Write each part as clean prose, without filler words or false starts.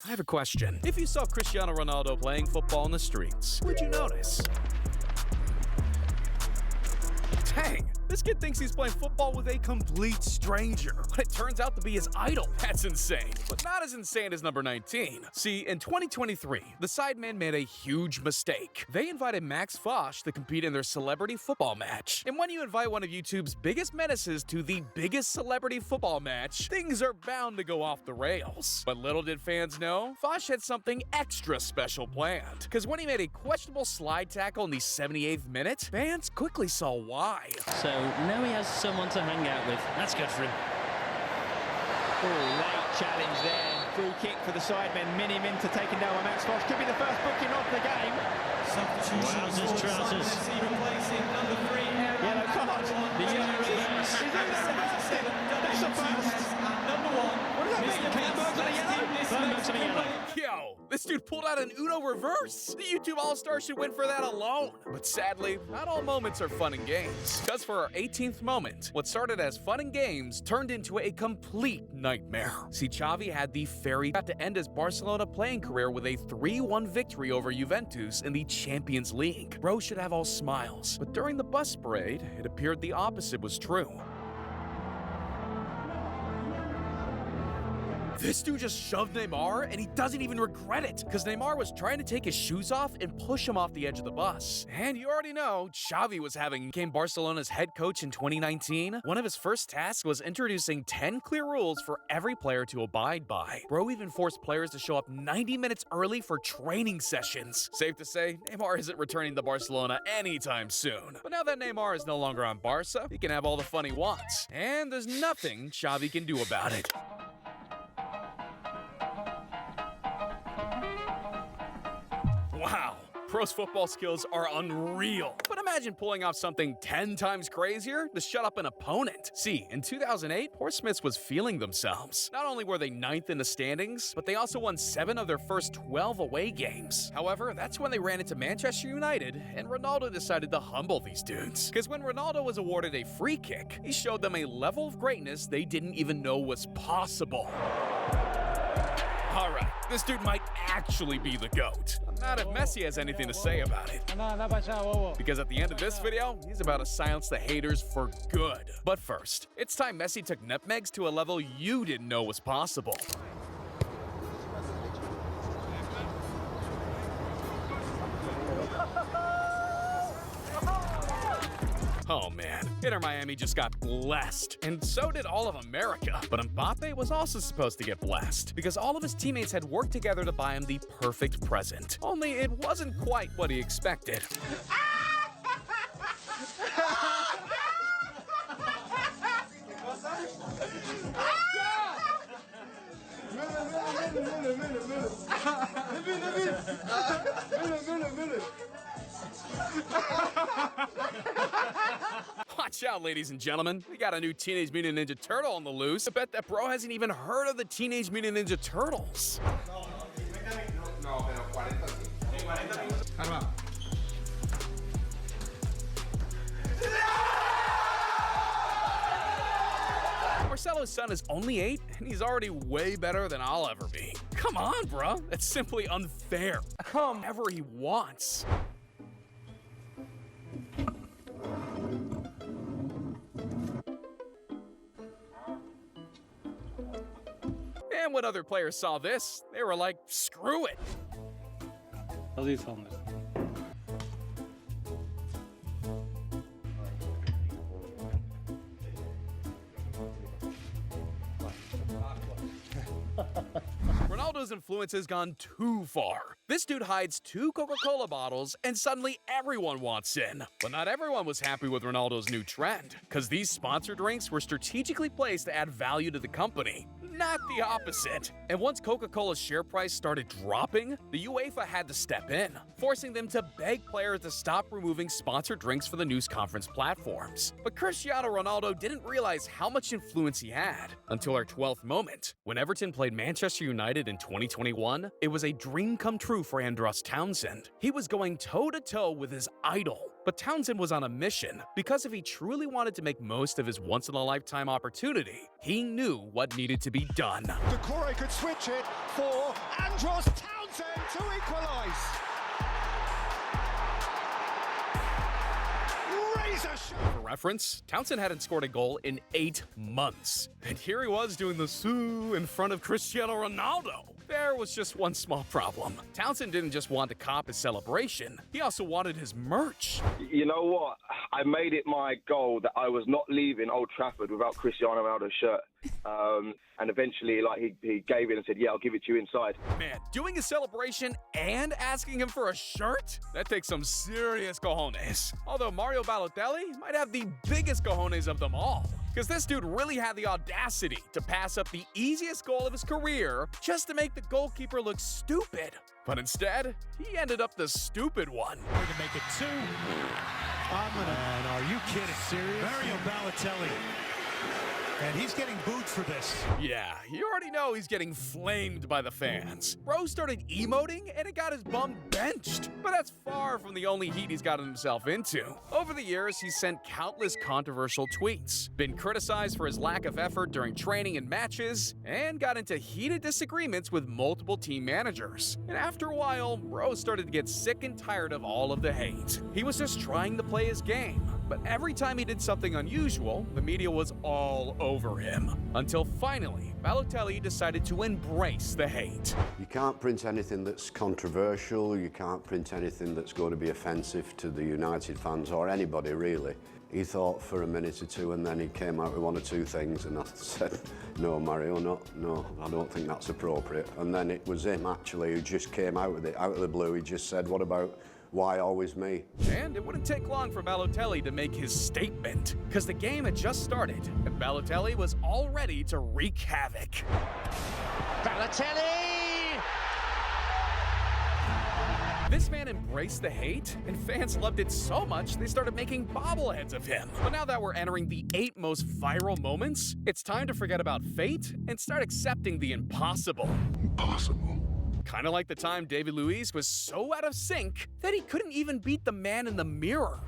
I have a question. If you saw Cristiano Ronaldo playing football in the streets, would you notice? Dang, this kid thinks he's playing football with a complete stranger, but it turns out to be his idol. That's insane. But not as insane as number 19. See, in 2023, the Sidemen made a huge mistake. They invited Max Fosh to compete in their celebrity football match. And when you invite one of YouTube's biggest menaces to the biggest celebrity football match, things are bound to go off the rails. But little did fans know, Fosh had something extra special planned. Because when he made a questionable slide tackle in the 78th minute, fans quickly saw why. So now he has someone to hang out with. That's good for him. Oh, late challenge there. Free kick for the Sidemen. Mini Minter taken down by Max Fosh. Could be the first booking of the game. Wowzers, trousers. Yellow card. The yellow reverse. He's doing the reverse. That's a first. What does that mean? Bernberg's on a yellow? Bernberg's on a yellow. Yo, this dude pulled out an Uno reverse. The YouTube All-Star should win for that alone. But sadly, not all moments are fun and games. Because for our 18th moment, what started as fun and games turned into a complete nightmare. See, Xavi had the fairy to end his Barcelona playing career with a 3-1 victory over Juventus in the Champions League. Bro should have all smiles. But during the bus parade, it appeared the opposite was true. This dude just shoved Neymar, and he doesn't even regret it, because Neymar was trying to take his shoes off and push him off the edge of the bus. And you already know, Xavi became Barcelona's head coach in 2019. One of his first tasks was introducing 10 clear rules for every player to abide by. Bro even forced players to show up 90 minutes early for training sessions. Safe to say, Neymar isn't returning to Barcelona anytime soon. But now that Neymar is no longer on Barca, he can have all the fun he wants. And there's nothing Xavi can do about it. Wow, Pro's football skills are unreal. But imagine pulling off something 10 times crazier to shut up an opponent. See, in 2008, Portsmouth was feeling themselves. Not only were they 9th in the standings, but they also won 7 of their first 12 away games. However, that's when they ran into Manchester United, and Ronaldo decided to humble these dudes. Because when Ronaldo was awarded a free kick, he showed them a level of greatness they didn't even know was possible. Alright, this dude might actually be the GOAT. Not if Messi has anything to say about it. Because at the end of this video, he's about to silence the haters for good. But first, it's time Messi took nutmegs to a level you didn't know was possible. Oh man, Inter Miami just got blessed, and so did all of America. But Mbappe was also supposed to get blessed, because all of his teammates had worked together to buy him the perfect present. Only it wasn't quite what he expected. Watch out, ladies and gentlemen. We got a new Teenage Mutant Ninja Turtle on the loose. I bet that bro hasn't even heard of the Teenage Mutant Ninja Turtles. Marcelo's son is only 8, and he's already way better than I'll ever be. Come on, bro. That's simply unfair. Come ever he wants. And when other players saw this, they were like, screw it. Ronaldo's influence has gone too far. This dude hides 2 Coca-Cola bottles and suddenly everyone wants in. But not everyone was happy with Ronaldo's new trend, because these sponsored drinks were strategically placed to add value to the company. Not the opposite. And once Coca-Cola's share price started dropping, the UEFA had to step in, forcing them to beg players to stop removing sponsored drinks for the news conference platforms. But Cristiano Ronaldo didn't realize how much influence he had until our 12th moment. When Everton played Manchester United in 2021, it was a dream come true for Andros Townsend. He was going toe-to-toe with his idol. But Townsend was on a mission, because if he truly wanted to make most of his once-in-a-lifetime opportunity, he knew what needed to be done. Doucouré could switch it for Andros Townsend to equalise. Razor shot. For reference, Townsend hadn't scored a goal in 8 months. And here he was doing the soo in front of Cristiano Ronaldo. There was just one small problem. Townsend didn't just want to cop his celebration, he also wanted his merch. You know what? I made it my goal that I was not leaving Old Trafford without Cristiano Ronaldo's shirt. And eventually, he gave it and said, yeah, I'll give it to you inside. Man, doing a celebration and asking him for a shirt? That takes some serious cojones. Although Mario Balotelli might have the biggest cojones of them all. Because this dude really had the audacity to pass up the easiest goal of his career just to make the goalkeeper look stupid. But instead, he ended up the stupid one. Going to make it 2. Man, are you kidding? Serious? Mario Balotelli. And he's getting booed for this. Yeah, you already know he's getting flamed by the fans. Bro started emoting and it got his bum benched. But that's far from the only heat he's gotten himself into. Over the years, he's sent countless controversial tweets, been criticized for his lack of effort during training and matches, and got into heated disagreements with multiple team managers. And after a while, Bro started to get sick and tired of all of the hate. He was just trying to play his game. But every time he did something unusual, the media was all over him. Until finally, Balotelli decided to embrace the hate. You can't print anything that's controversial, you can't print anything that's going to be offensive to the United fans or anybody really. He thought for a minute or two and then he came out with 1 or 2 things and I said, no Mario, no, I don't think that's appropriate. And then it was him actually who just came out with it, out of the blue. He just said, what about why always me? And it wouldn't take long for Balotelli to make his statement, because the game had just started, and Balotelli was all ready to wreak havoc. Balotelli! This man embraced the hate, and fans loved it so much they started making bobbleheads of him. But now that we're entering the 8 most viral moments, it's time to forget about fate and start accepting the impossible. Impossible. Kind of like the time David Luiz was so out of sync that he couldn't even beat the man in the mirror.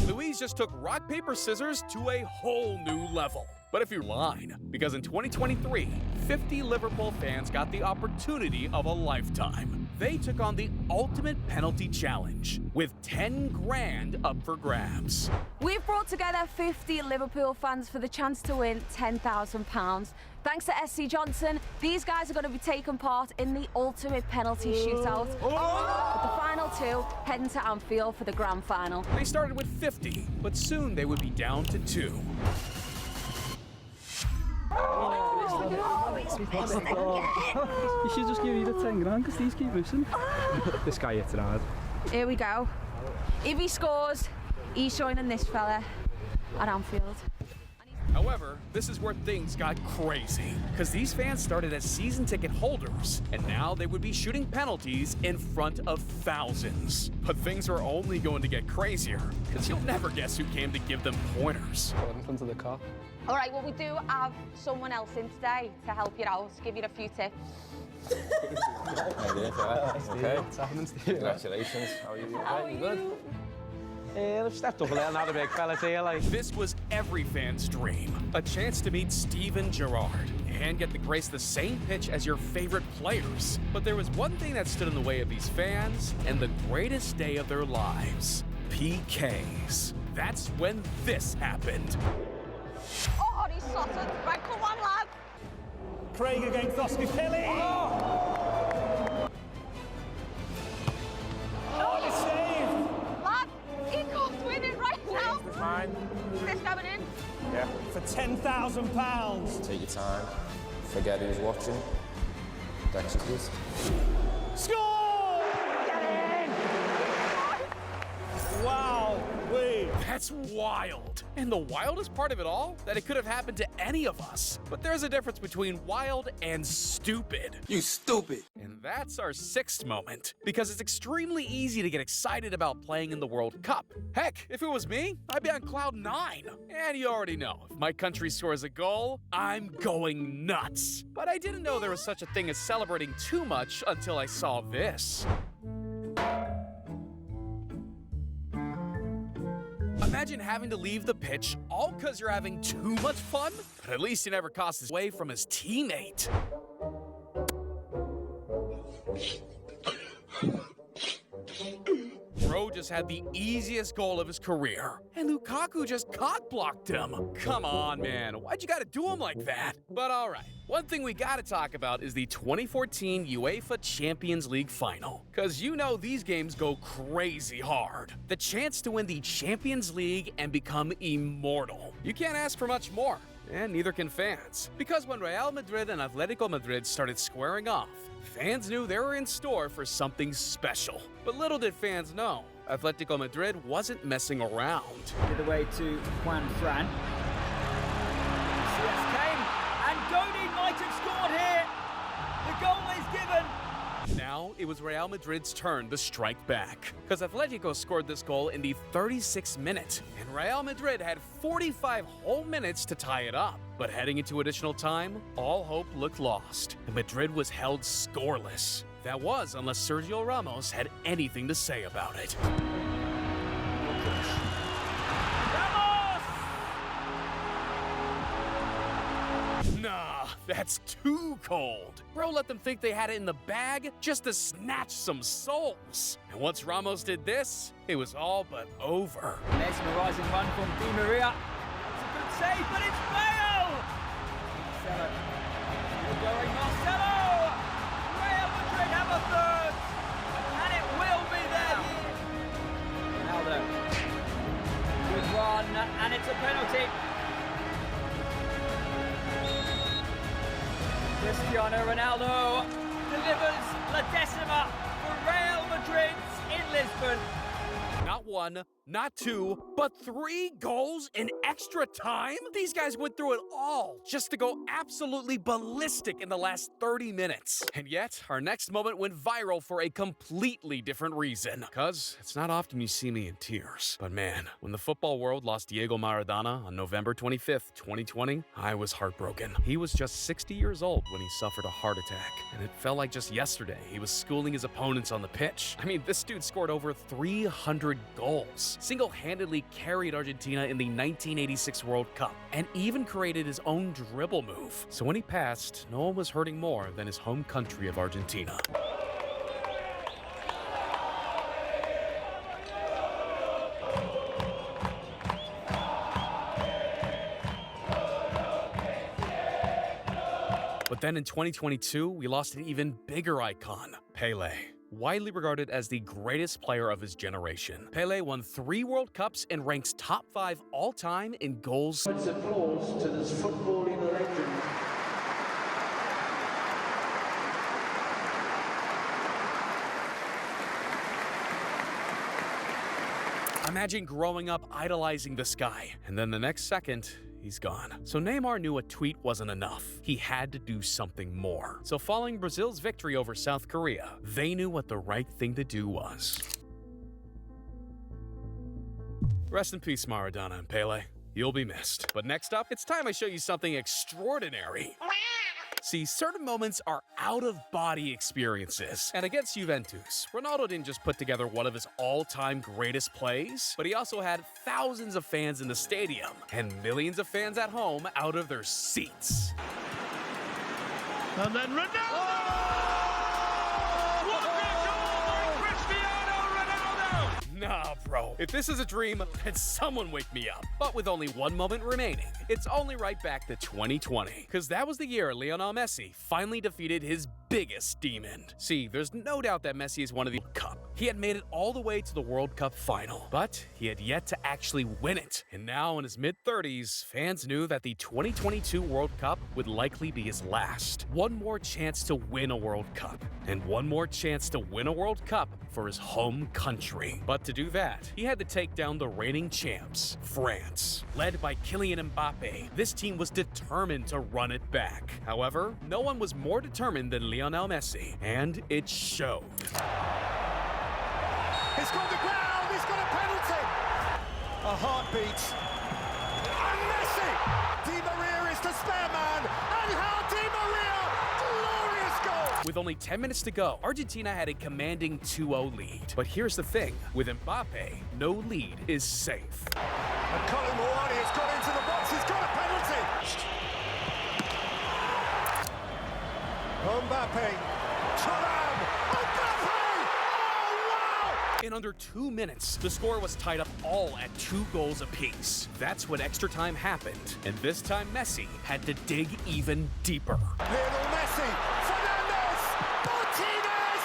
Luiz just took rock, paper, scissors to a whole new level. But if you're lying, because in 2023, 50 Liverpool fans got the opportunity of a lifetime. They took on the ultimate penalty challenge, with 10 grand up for grabs. We've brought together 50 Liverpool fans for the chance to win £10,000. Thanks to SC Johnson, these guys are going to be taking part in the ultimate penalty shootout. With the final 2 heading to Anfield for the grand final. They started with 50, but soon they would be down to 2. You should just give me the 10 grand because these keep missing. This guy hits it hard. Here we go. If he scores, he's joining this fella at Anfield. However, this is where things got crazy, because these fans started as season ticket holders, and now they would be shooting penalties in front of thousands. But things are only going to get crazier, because you'll never guess who came to give them pointers. In front of the car. All right, well, we do have someone else in today to help you out, give you a few tips. Okay. What's happening, Steve? Congratulations. How are you? How are you? I've stepped up a little now, the big fella here, like. This was every fan's dream, a chance to meet Steven Gerrard and get to grace the same pitch as your favorite players. But there was one thing that stood in the way of these fans and the greatest day of their lives: PKs. That's when this happened. Oh, he's sorted. Right, come on, lad. Craig against Oscar Kelly. Oh, the save. Lad, he can't win it right now. It's mine. This coming in. Yeah. For £10,000. Take your time. Forget who's watching. Execute. Score! Get in. Wow. That's wild. And the wildest part of it all, that it could have happened to any of us. But there's a difference between wild and stupid. You stupid. And that's our 6th moment, because it's extremely easy to get excited about playing in the World Cup. Heck, if it was me, I'd be on cloud 9. And you already know, if my country scores a goal, I'm going nuts. But I didn't know there was such a thing as celebrating too much until I saw this. A Imagine having to leave the pitch all because you're having too much fun, but at least he never cost his way from his teammate. Bro just had the easiest goal of his career, and Lukaku just cock-blocked him. Come on, man. Why'd you gotta do him like that? But all right, one thing we gotta talk about is the 2014 UEFA Champions League final, because you know these games go crazy hard. The chance to win the Champions League and become immortal. You can't ask for much more, and neither can fans. Because when Real Madrid and Atletico Madrid started squaring off, fans knew they were in store for something special. But little did fans know, Atletico Madrid wasn't messing around. The way to Juan Fran. CS came, and Goni might have scored here. The goal is given. Now it was Real Madrid's turn to strike back, because Atletico scored this goal in the 36th minute, and Real Madrid had 45 whole minutes to tie it up. But heading into additional time, all hope looked lost, and Madrid was held scoreless. That was unless Sergio Ramos had anything to say about it. Nah, that's too cold. Bro let them think they had it in the bag just to snatch some souls. And once Ramos did this, it was all but over. Mesmerising run from Di Maria. It's a good save, but it's Bale! Marcelo. Still going Marcelo! Real Madrid have a third! And it will be there. Ronaldo. Good run, and it's a penalty. Cristiano Ronaldo delivers La Decima for Real Madrid in Lisbon. Not one, not two, but 3 goals in extra time? These guys went through it all just to go absolutely ballistic in the last 30 minutes. And yet, our next moment went viral for a completely different reason. Because it's not often you see me in tears. But man, when the football world lost Diego Maradona on November 25th, 2020, I was heartbroken. He was just 60 years old when he suffered a heart attack. And it felt like just yesterday he was schooling his opponents on the pitch. I mean, this dude scored over 300 goals. Single-handedly carried Argentina in the 1986 World Cup, and even created his own dribble move. So when he passed, no one was hurting more than his home country of Argentina. But then in 2022, we lost an even bigger icon, Pelé. Widely regarded as the greatest player of his generation, Pelé won 3 World Cups and ranks top 5 all-time in goals. It's applause to this footballing legend. Imagine growing up idolizing this guy, and then the next second, he's gone. So Neymar knew a tweet wasn't enough. He had to do something more. So following Brazil's victory over South Korea, they knew what the right thing to do was. Rest in peace, Maradona and Pelé. You'll be missed. But next up, it's time I show you something extraordinary. See, certain moments are out-of-body experiences. And against Juventus, Ronaldo didn't just put together one of his all-time greatest plays, but he also had thousands of fans in the stadium and millions of fans at home out of their seats. And then Ronaldo! What a goal by Cristiano Ronaldo! Nah, bro. If this is a dream, then someone wake me up. But with only one moment remaining, it's only right back to 2020. Because that was the year Lionel Messi finally defeated his biggest demon. See, there's no doubt that Messi is one of the Cup. He had made it all the way to the World Cup final, but he had yet to actually win it. And now in his mid-30s, fans knew that the 2022 World Cup would likely be his last. One more chance to win a World Cup, and one more chance to win a World Cup for his home country. But to do that, he had to take down the reigning champs, France. Led by Kylian Mbappe, this team was determined to run it back. However, no one was more determined than Lionel Messi, and it showed. He's gone to ground, he's got a penalty! A heartbeat. And Messi! Di Maria is the spare man, and how Di Maria! Glorious goal! With only 10 minutes to go, Argentina had a commanding 2-0 lead. But here's the thing, with Mbappe, no lead is safe. And Colin Moani has got into the box, he's got a penalty! Mbappe, Thuram, Mbappe! Oh, wow! In under 2 minutes, the score was tied up all at 2 goals apiece. That's when extra time happened, and this time Messi had to dig even deeper. Lionel Messi, Fernandes, Martinez,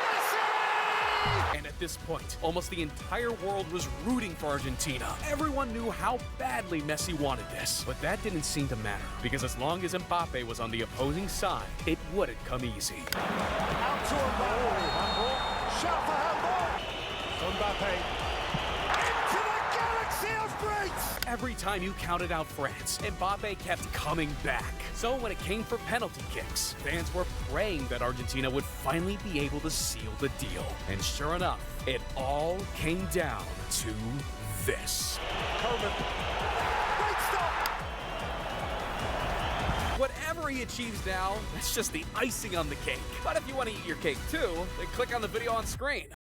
Messi! And at this point, almost the entire world was rooting for Argentina. Everyone knew how badly Messi wanted this, but that didn't seem to matter, because as long as Mbappe was on the opposing side, it wouldn't come easy. Out to Mbappe, handball, shout for handball! Mbappe, into the galaxy of greats! Every time you counted out France, Mbappe kept coming back. So when it came for penalty kicks, fans were praying that Argentina would finally be able to seal the deal. And sure enough, it all came down to this. Coleman, great stop! Whatever he achieves now, that's just the icing on the cake. But if you want to eat your cake too, then click on the video on screen.